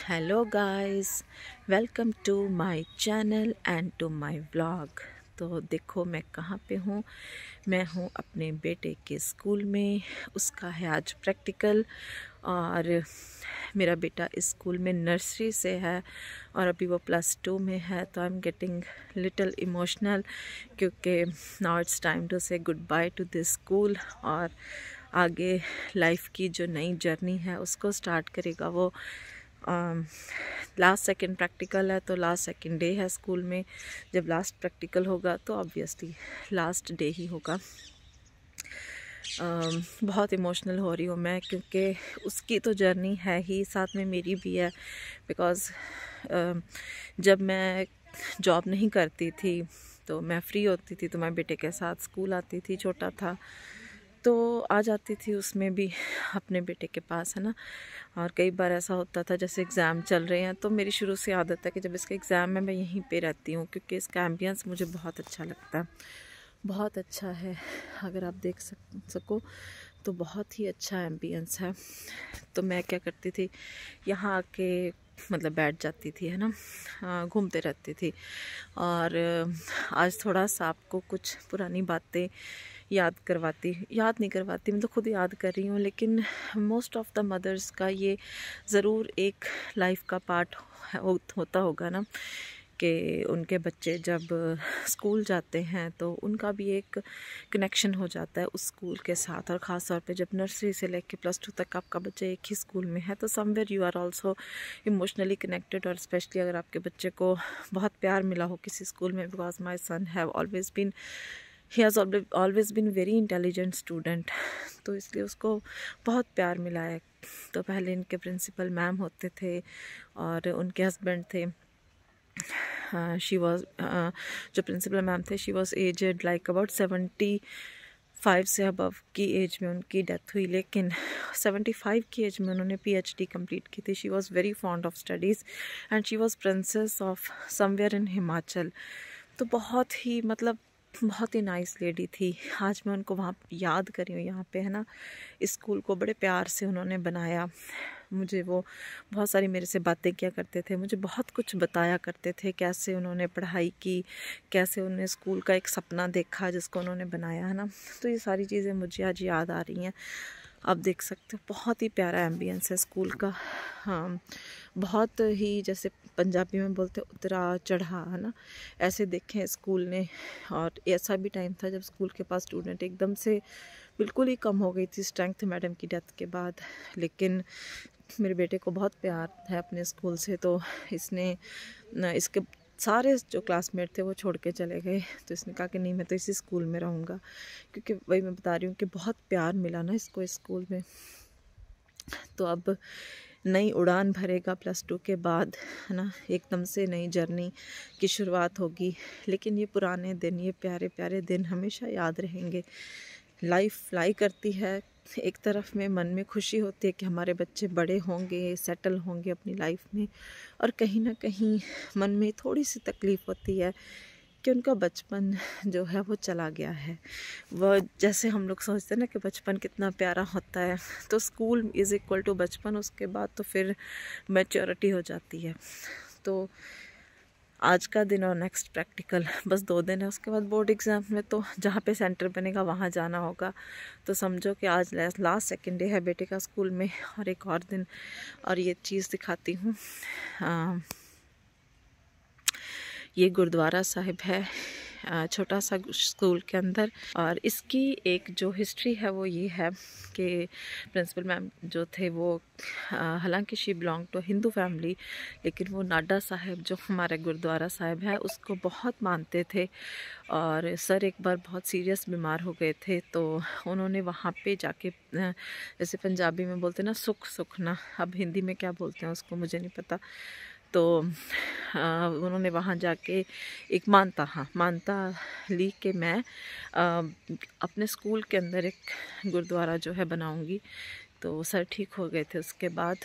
Hello guys, welcome to my channel and to my vlog. तो देखो मैं कहाँ पे हूँ। मैं हूँ अपने बेटे के स्कूल में। उसका है आज प्रैक्टिकल और मेरा बेटा इस स्कूल में नर्सरी से है और अभी वो +2 में है। तो I am getting little emotional क्योंकि नाउ इट्स टाइम टू से good by two this school और आगे लाइफ की जो नई जर्नी है उसको स्टार्ट करेगा वो। लास्ट सेकंड प्रैक्टिकल है तो लास्ट सेकंड डे है स्कूल में। जब लास्ट प्रैक्टिकल होगा तो ऑब्वियसली लास्ट डे ही होगा। बहुत इमोशनल हो रही हूँ मैं क्योंकि उसकी तो जर्नी है ही, साथ में मेरी भी है। बिकॉज़ जब मैं जॉब नहीं करती थी तो मैं फ्री होती थी तो मैं बेटे के साथ स्कूल आती थी, छोटा था तो आ जाती थी उसमें भी अपने बेटे के पास, है ना। और कई बार ऐसा होता था जैसे एग्ज़ाम चल रहे हैं तो मेरी शुरू से आदत है कि जब इसका एग्ज़ाम है मैं यहीं पे रहती हूँ क्योंकि इसका एम्बियंस मुझे बहुत अच्छा लगता है। बहुत अच्छा है, अगर आप देख सको तो बहुत ही अच्छा एम्बियंस है। तो मैं क्या करती थी, यहाँ आके मतलब बैठ जाती थी, है ना, घूमते रहती थी। और आज थोड़ा सा आपको कुछ पुरानी बातें याद नहीं करवाती, मैं तो खुद याद कर रही हूँ। लेकिन मोस्ट ऑफ़ द मदर्स का ये ज़रूर एक लाइफ का पार्ट होता होगा ना कि उनके बच्चे जब स्कूल जाते हैं तो उनका भी एक कनेक्शन हो जाता है उस स्कूल के साथ। और ख़ास तौर पे जब नर्सरी से लेके +2 तक आपका बच्चा एक ही स्कूल में है तो somewhere you are also emotionally connected. और स्पेशली अगर आपके बच्चे को बहुत प्यार मिला हो किसी स्कूल में, because my son have always been he has always been very intelligent student, तो इसलिए उसको बहुत प्यार मिला है। तो पहले इनके प्रिंसिपल मैम होते थे और उनके हस्बैंड थे। शी वॉज जो प्रिंसिपल मैम थे she was aged like about 75 से अबव की एज में उनकी डेथ हुई। लेकिन 75 की एज में उन्होंने PhD कंप्लीट की थी। She was very fond of studies and she was princess of somewhere in Himachal. तो बहुत ही मतलब बहुत ही नाइस लेडी थी। आज मैं उनको वहाँ याद करी हूँ यहाँ पे, है ना। इस स्कूल को बड़े प्यार से उन्होंने बनाया। मुझे वो बहुत सारी मेरे से बातें किया करते थे, मुझे बहुत कुछ बताया करते थे, कैसे उन्होंने पढ़ाई की, कैसे उन्होंने स्कूल का एक सपना देखा जिसको उन्होंने बनाया, है ना। तो ये सारी चीज़ें मुझे आज याद आ रही हैं। आप देख सकते हो बहुत ही प्यारा एम्बियंस है स्कूल का। हाँ, बहुत ही जैसे पंजाबी में बोलते उतरा चढ़ा, है ना, ऐसे देखें स्कूल ने। और ऐसा भी टाइम था जब स्कूल के पास स्टूडेंट एकदम से बिल्कुल ही कम हो गई थी स्ट्रेंथ मैडम की डेथ के बाद। लेकिन मेरे बेटे को बहुत प्यार है अपने स्कूल से, तो इसने इसके सारे जो क्लासमेट थे वो छोड़ के चले गए। तो इसने कहा कि नहीं मैं तो इसी स्कूल में रहूँगा, क्योंकि वही मैं बता रही हूँ कि बहुत प्यार मिला ना इसको इस स्कूल में। तो अब नई उड़ान भरेगा +2 के बाद, है ना, एकदम से नई जर्नी की शुरुआत होगी। लेकिन ये पुराने दिन, ये प्यारे प्यारे दिन हमेशा याद रहेंगे। लाइफ फ्लाई करती है, एक तरफ में मन में खुशी होती है कि हमारे बच्चे बड़े होंगे, सेटल होंगे अपनी लाइफ में, और कहीं ना कहीं मन में थोड़ी सी तकलीफ़ होती है कि उनका बचपन जो है वो चला गया है। वह जैसे हम लोग सोचते हैं ना कि बचपन कितना प्यारा होता है, तो स्कूल इज़ इक्वल टू बचपन, उसके बाद तो फिर मैच्योरिटी हो जाती है। तो आज का दिन और नेक्स्ट प्रैक्टिकल बस 2 दिन है, उसके बाद बोर्ड एग्ज़ाम में तो जहाँ पे सेंटर बनेगा वहाँ जाना होगा। तो समझो कि आज लास्ट सेकंड डे है बेटे का स्कूल में। और एक और दिन और ये चीज़ दिखाती हूँ। ये गुरुद्वारा साहिब है छोटा सा स्कूल के अंदर। और इसकी एक जो हिस्ट्री है वो ये है कि प्रिंसिपल मैम जो थे वो हालांकि she belong to Hindu family, लेकिन वो नाडा साहिब जो हमारा गुरुद्वारा साहिब है उसको बहुत मानते थे। और सर एक बार बहुत सीरियस बीमार हो गए थे तो उन्होंने वहाँ पे जाके जैसे पंजाबी में बोलते ना सुखना, अब हिंदी में क्या बोलते हैं उसको मुझे नहीं पता। तो उन्होंने वहाँ जाके एक मानता ली कि मैं अपने स्कूल के अंदर एक गुरुद्वारा जो है बनाऊंगी। तो सर ठीक हो गए थे उसके बाद।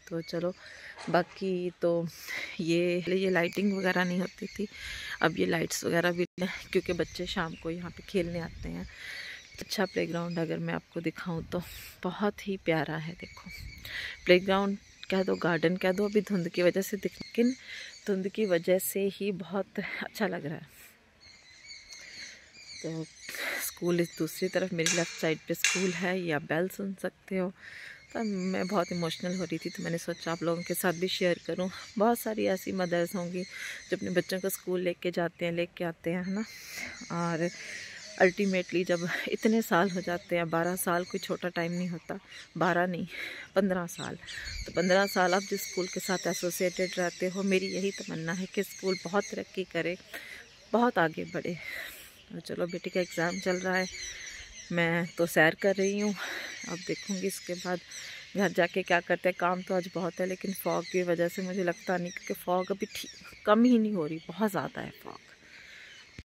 तो चलो बाकी तो ये लाइटिंग वगैरह नहीं होती थी, अब ये लाइट्स वगैरह भी, क्योंकि बच्चे शाम को यहाँ पे खेलने आते हैं। अच्छा प्लेग्राउंड अगर मैं आपको दिखाऊं तो बहुत ही प्यारा है। देखो प्लेग्राउंड कह दो, गार्डन कह दो, अभी धुंध की वजह से लेकिन धुंध की वजह से ही बहुत अच्छा लग रहा है। तो स्कूल इस दूसरी तरफ मेरी लेफ़्ट साइड पे स्कूल है, या बेल सुन सकते हो। तब मैं बहुत इमोशनल हो रही थी, तो मैंने सोचा आप लोगों के साथ भी शेयर करूं। बहुत सारी ऐसी मदर्स होंगी जो अपने बच्चों को स्कूल लेके जाते हैं, लेके आते हैं, है ना। और अल्टीमेटली जब इतने साल हो जाते हैं, 12 साल कोई छोटा टाइम नहीं होता, 12 नहीं 15 साल, तो 15 साल आप जिस स्कूल के साथ एसोसिएटेड रहते हो, मेरी यही तमन्ना है कि स्कूल बहुत तरक्की करे, बहुत आगे बढ़े। तो चलो, बेटी का एग्ज़ाम चल रहा है, मैं तो सैर कर रही हूँ। अब देखूँगी इसके बाद घर जाके क्या करते हैं। काम तो आज बहुत है, लेकिन फॉग की वजह से मुझे लगता नहीं, क्योंकि फॉग अभी ठीक कम ही नहीं हो रही, बहुत ज़्यादा है फॉग।